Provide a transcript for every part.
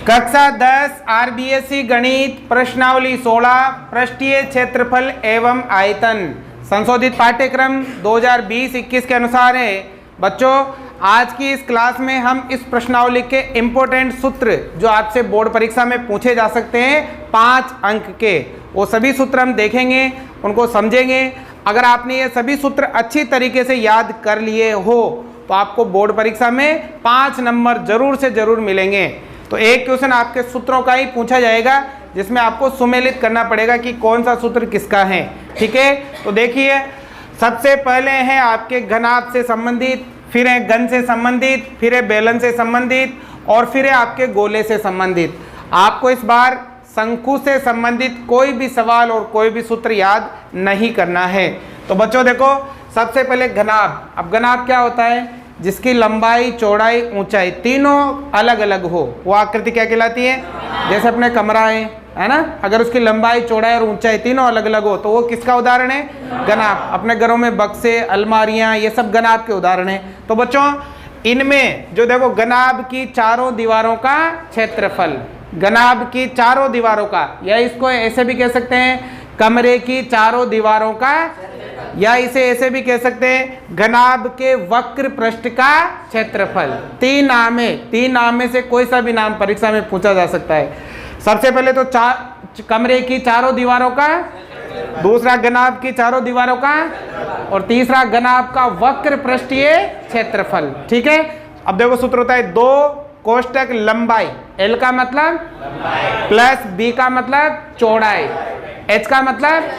कक्षा 10 आरबीएसई गणित प्रश्नावली 16 पृष्ठीय क्षेत्रफल एवं आयतन संशोधित पाठ्यक्रम 2020-21 के अनुसार है। बच्चों, आज की इस क्लास में हम इस प्रश्नावली के इम्पोर्टेंट सूत्र जो आपसे बोर्ड परीक्षा में पूछे जा सकते हैं 5 अंक के, वो सभी सूत्र हम देखेंगे, उनको समझेंगे। अगर आपने ये सभी सूत्र अच्छी तरीके से याद कर लिए हो तो आपको बोर्ड परीक्षा में 5 नंबर जरूर से जरूर मिलेंगे। तो एक क्वेश्चन आपके सूत्रों का ही पूछा जाएगा जिसमें आपको सुमेलित करना पड़ेगा कि कौन सा सूत्र किसका है। ठीक है, तो देखिए, सबसे पहले है आपके घनाभ से संबंधित, फिर है घन से संबंधित, फिर है बेलन से संबंधित और फिर है आपके गोले से संबंधित। आपको इस बार शंकु से संबंधित कोई भी सवाल और कोई भी सूत्र याद नहीं करना है। तो बच्चों देखो, सबसे पहले घनाभ। अब घनाभ क्या होता है? जिसकी लंबाई, चौड़ाई, ऊंचाई तीनों अलग अलग हो, वो आकृति क्या कहलाती है? जैसे अपने कमरा है ना, अगर उसकी लंबाई, चौड़ाई और ऊंचाई तीनों अलग अलग हो तो वो किसका उदाहरण है? घनाभ। अपने घरों में बक्से, अलमारियां, ये सब घनाभ के उदाहरण है। तो बच्चों, इनमें जो देखो घनाभ की चारों दीवारों का क्षेत्रफल, घनाभ की चारों दीवारों का, या इसको ऐसे भी कह सकते हैं कमरे की चारों दीवारों का, या इसे ऐसे भी कह सकते हैं घनाभ के वक्र पृष्ठ का क्षेत्रफल। 3 नाम है, 3 नाम में से कोई सा भी नाम परीक्षा में पूछा जा सकता है। सबसे पहले तो कमरे की चारों दीवारों का, दूसरा घनाभ की चारों दीवारों का और तीसरा घनाभ का वक्र पृष्ठीय क्षेत्रफल। ठीक है, अब देखो सूत्र होता है 2 कोष्टक लंबाई, एल का मतलब प्लस बी का मतलब चौड़ाई, एच का मतलब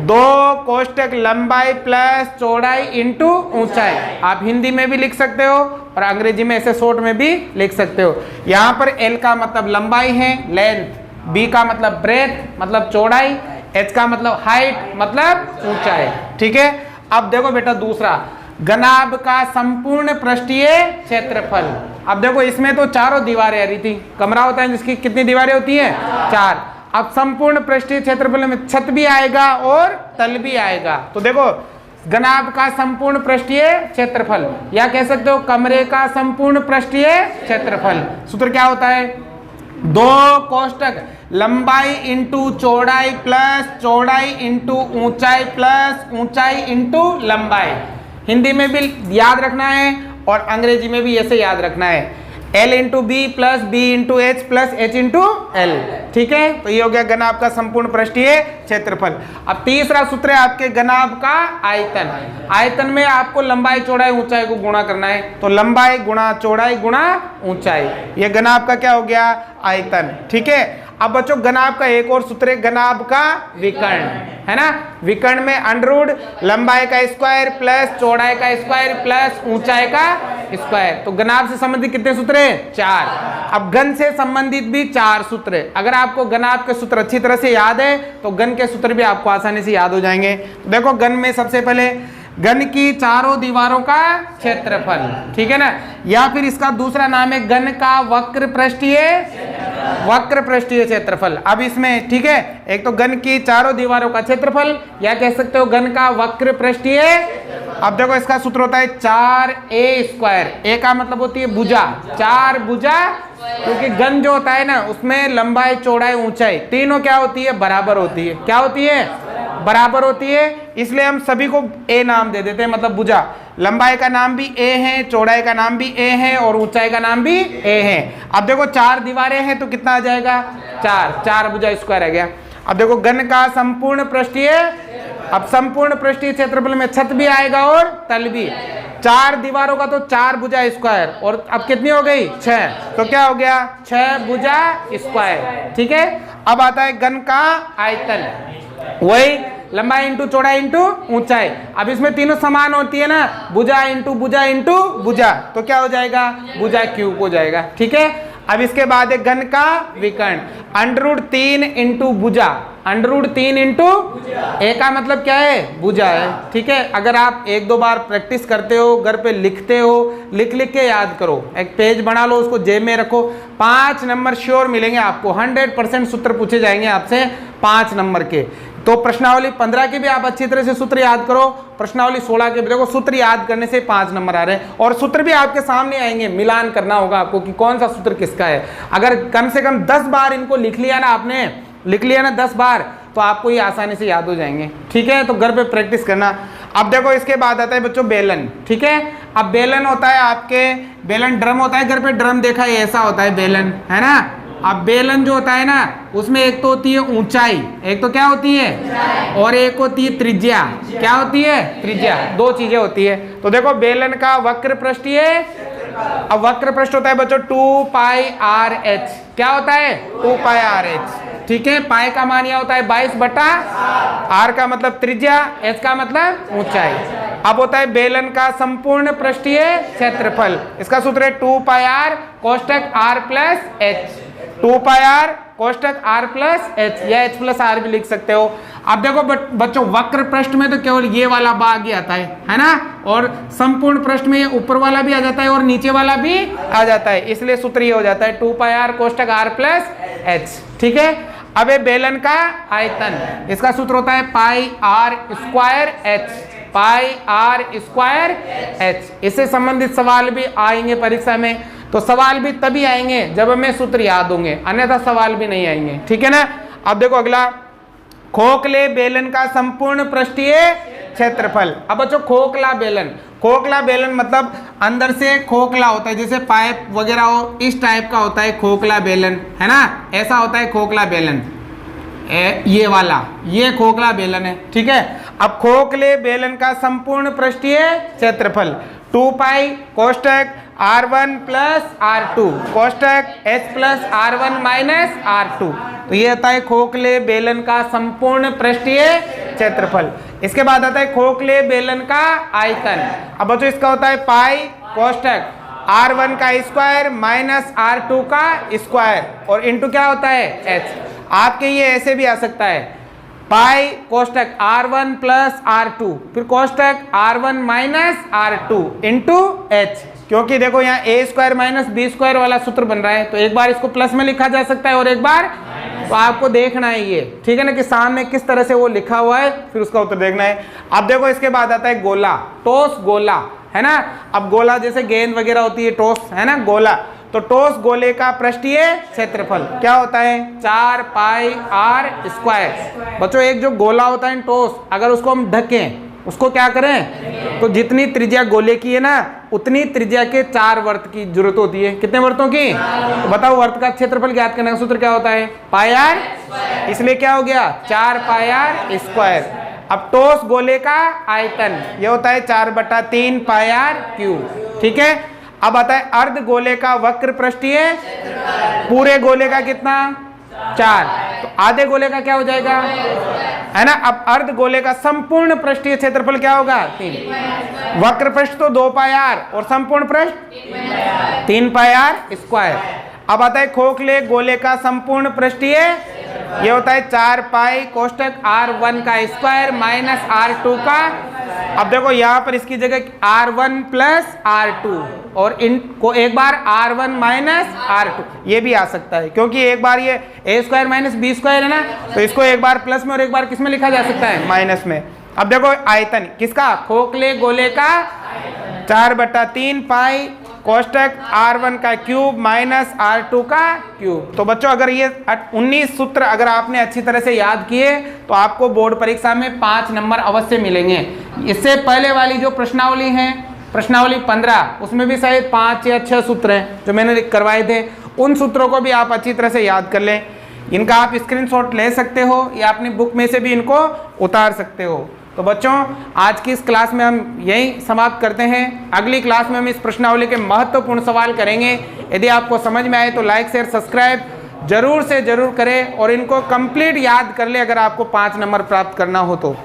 2 कोष्टक लंबाई प्लस चौड़ाई इंटू ऊंचाई। आप हिंदी में भी लिख सकते हो और अंग्रेजी में ऐसे शॉर्ट में भी लिख सकते हो। यहाँ पर एल का मतलब लंबाई है, लेंथ, बी का मतलब ब्रेथ मतलब चौड़ाई, एच का मतलब हाइट मतलब ऊंचाई। ठीक है, अब देखो बेटा दूसरा, घनाभ का संपूर्ण पृष्ठीय क्षेत्रफल। अब देखो इसमें तो चारों दीवारें आ रही थी, कमरा होता है जिसकी कितनी दीवारें होती हैं? 4। अब संपूर्ण पृष्ठीय क्षेत्रफल में छत भी आएगा और तल भी आएगा। तो देखो घनाभ का संपूर्ण पृष्ठीय क्षेत्रफल, या कह सकते हो कमरे का संपूर्ण पृष्ठीय क्षेत्रफल। सूत्र क्या होता है? 2 कोष्टक लंबाई इंटू चौड़ाई प्लस चौड़ाई इंटू ऊंचाई प्लस ऊंचाई इंटू लंबाई। हिंदी में भी याद रखना है और अंग्रेजी में भी ऐसे याद रखना है, L into B plus B into H plus H into L. ठीक है, तो ये हो गया घनाभ का संपूर्ण पृष्ठीय क्षेत्रफल। अब तीसरा सूत्र है आपके घनाभ का आयतन। आयतन में आपको लंबाई, चौड़ाई, ऊंचाई को गुणा करना है, तो लंबाई गुणा चौड़ाई गुणा ऊंचाई, ये घनाभ का क्या हो गया? आयतन। ठीक है, अब बच्चों घनाभ का एक और सूत्र है घनाभ का विकर्ण, है ना। विकर्ण में अंडररूट लंबाई का स्क्वायर प्लस चौड़ाई का स्क्वायर प्लस ऊंचाई का स्क्वायर। तो घनाभ से संबंधित कितने सूत्र हैं? 4। अब घन से संबंधित भी 4 सूत्र है। अगर आपको घनाभ के सूत्र अच्छी तरह से याद है तो घन के सूत्र भी आपको आसानी से याद हो जाएंगे। तो देखो घन में सबसे पहले घन की चारों दीवारों का क्षेत्रफल, ठीक है ना, या फिर इसका दूसरा नाम है घन का वक्र पृष्ठीय क्षेत्रफल। अब इसमें ठीक है, एक तो घन की चारों दीवारों का क्षेत्रफल, या कह सकते हो घन का वक्र पृष्ठीय। अब देखो इसका सूत्र होता है 4a²। ए का मतलब होती है भुजा, 4 भुजा, क्योंकि घन जो होता है ना उसमें लंबाई, चौड़ाई, ऊंचाई तीनों क्या होती है? बराबर होती है। क्या होती है? बराबर होती है, इसलिए हम सभी को ए नाम दे देते हैं, मतलब भुजा। लंबाई का नाम भी ए है, चौड़ाई का नाम भी ए है और ऊंचाई का नाम भी ए है। अब देखो 4 दीवारें हैं तो कितना आ जाएगा? 4 भुजा स्क्वायर आ गया। अब देखो घन का संपूर्ण पृष्ठीय, अब संपूर्ण पृष्ठीय क्षेत्रफल में छत भी आएगा और तल भी। 4 दीवारों का तो 4 भुजा स्क्वायर, और अब कितनी हो गई? 6। तो क्या हो गया? 6 भुजा स्क्वायर। ठीक है, अब आता है घन का आयतन, वही लंबाई इंटू चौड़ाई इंटू ऊंचाई। अब इसमें तीनों समान होती है ना, भुजा इंटू भुजा इंटू भुजा, तो क्या हो जाएगा? भुजा क्यूब हो जाएगा। ठीक है, अब इसके बाद है घन का विकर्ण, √3 इंटू भुजा, √3 इंटू ए का मतलब क्या है? भुजा है। ठीक है, अगर आप 1-2 बार प्रैक्टिस करते हो, घर पे लिखते हो, लिख के याद करो, एक पेज बना लो, उसको जेब में रखो, 5 नंबर श्योर मिलेंगे आपको। 100% सूत्र पूछे जाएंगे आपसे 5 नंबर के। तो प्रश्नावली 15 के भी आप अच्छी तरह से सूत्र याद करो, प्रश्नावली 16 के भी। देखो सूत्र याद करने से 5 नंबर आ रहे हैं, और सूत्र भी आपके सामने आएंगे, मिलान करना होगा आपको कि कौन सा सूत्र किसका है। अगर कम से कम 10 बार इनको लिख लिया ना, आपने लिख लिया ना 10 बार, तो आपको ये आसानी से याद हो जाएंगे। ठीक है, तो घर पे प्रैक्टिस करना। अब देखो इसके बाद आता है बच्चों बेलन। ठीक है, अब बेलन होता है आपके, बेलन ड्रम होता है, घर पे ड्रम देखा है, ऐसा होता है बेलन, है ना। अब बेलन जो होता है ना, उसमें एक तो होती है ऊंचाई, एक तो क्या होती है, और एक होती है त्रिज्या। क्या होती है? त्रिज्या। दो चीजें होती है। तो देखो बेलन का वक्र पृष्ठ ये, अब वक्र पृष्ठ होता है बच्चों 2 पाई आर एच। क्या होता है? 2 पाई आर एच। ठीक है, पाई का मान यह होता है 22 बटा, आर का मतलब त्रिज्या, एच का मतलब ऊंचाई। अब होता है बेलन का संपूर्ण पृष्ठीय क्षेत्रफल। इसका सूत्र है 2 पाई आर कोष्टक R plus H. 2 pi R कोष्टक आर प्लस एच, या एच प्लस आर भी लिख सकते हो। अब देखो बच्चों वक्र पृष्ठ में तो केवल ये वाला भाग ही आता है ना, और संपूर्ण पृष्ठ में ये ऊपर वाला भी आ जाता है और नीचे वाला भी आ जाता है, इसलिए सूत्र ये हो जाता है 2 पाई आर कोष्टक आर प्लस एच। ठीक है, अब ये बेलन का आयतन, इसका सूत्र होता है pi R square H, pi R square H. इससे संबंधित सवाल भी आएंगे परीक्षा में, तो सवाल भी तभी आएंगे जब हमें सूत्र याद होंगे, अन्यथा सवाल भी नहीं आएंगे। ठीक है ना। अब देखो अगला, खोखले बेलन का संपूर्ण पृष्ठीय क्षेत्रफल। अब बच्चों खोखला बेलन, खोखला बेलन मतलब अंदर से खोखला होता है, जैसे पाइप वगैरह हो, इस टाइप का होता है खोखला बेलन, है ना, ऐसा होता है खोखला बेलन। ये वाला, ये खोखला बेलन है। ठीक है, अब खोखले बेलन का संपूर्ण पृष्ठीय क्षेत्रफल 2 पाई कोष्टक R1 plus R2 कोष्टक H plus R1 minus R2। तो ये आता है खोखले बेलन का संपूर्ण पृष्ठीय क्षेत्रफल। इसके बाद आता है खोखले बेलन का आयतन। अब बच्चों इसका होता है पाई कोष्टक R1 का स्क्वायर माइनस R2 का स्क्वायर, और इंटू क्या होता है? H। आपके ये ऐसे भी आ सकता है, पाई कोष्टक R1 प्लस R2, फिर कोष्टक R1 minus R2 into H। क्योंकि देखो यहाँ ए स्क्वायर माइनस बी स्क्वायर वाला सूत्र बन रहा है, तो एक बार इसको प्लस में लिखा जा सकता है और एक बार, तो आपको देखना है ये, ठीक है ना, कि सामने किस तरह से वो लिखा हुआ है, फिर उसका उत्तर देखना है। अब देखो इसके बाद आता है गोला, टॉस गोला, है ना। अब गोला जैसे गेंद वगैरह होती है, टॉस, है ना, गोला। तो टॉस गोले का पृष्ठीय क्षेत्रफल क्या होता है? 4 पाई आर स्क्वायर। बच्चों एक जो गोला होता है टॉस, अगर उसको हम ढकें, उसको क्या करें, तो जितनी त्रिज्या गोले की है ना, उतनी त्रिज्या के 4 वर्त की जरूरत होती है। कितने वर्तों की? तो बताओ वर्त का क्षेत्रफल ज्ञात करने का सूत्र क्या होता है? पाई आर, इसलिए क्या हो गया? 4 पाई आर स्क्वायर। अब टॉस गोले का आयतन ये होता है 4/3 पाई आर क्यूब। ठीक है, अब आता है अर्ध गोले का वक्र पृष्ठीय, पूरे गोले का कितना? 4, तो आधे गोले का क्या हो जाएगा, है ना। अब अर्ध गोले का संपूर्ण पृष्ठीय क्षेत्रफल क्या होगा? 3। वक्र पृष्ठ तो 2 पाई आर और संपूर्ण पृष्ठ 3 पाई आर स्क्वायर। अब आता है खोखले गोले का संपूर्ण पृष्ठीय, ये होता है 4 पाई कोष्टक R1 का स्क्वायर माइनस R2 का। अब देखो यहाँ पर इसकी जगह R1 प्लस R2 और इन को एक बार R1 माइनस R2 ये भी आ सकता है, क्योंकि एक बार ये a square minus B square है ना, तो इसको एक बार प्लस में और एक बार किस में लिखा जा सकता है? माइनस में। अब देखो आयतन किसका? खोखले गोले का 4/3 पाई कोष्टक R1 का क्यूब माइनस R2 का क्यूब। तो बच्चों अगर ये 19 सूत्र अगर आपने अच्छी तरह से याद किए तो आपको बोर्ड परीक्षा में 5 नंबर अवश्य मिलेंगे। इससे पहले वाली जो प्रश्नावली है, प्रश्नावली 15, उसमें भी शायद 5 या 6 सूत्र हैं जो मैंने करवाए थे। उन सूत्रों को भी आप अच्छी तरह से याद कर लें। इनका आप स्क्रीनशॉट ले सकते हो या अपनी बुक में से भी इनको उतार सकते हो। तो बच्चों आज की इस क्लास में हम यही समाप्त करते हैं। अगली क्लास में हम इस प्रश्नावली के महत्वपूर्ण सवाल करेंगे। यदि आपको समझ में आए तो लाइक शेयर सब्सक्राइब जरूर से जरूर करें और इनको कंप्लीट याद कर ले अगर आपको 5 नंबर प्राप्त करना हो तो।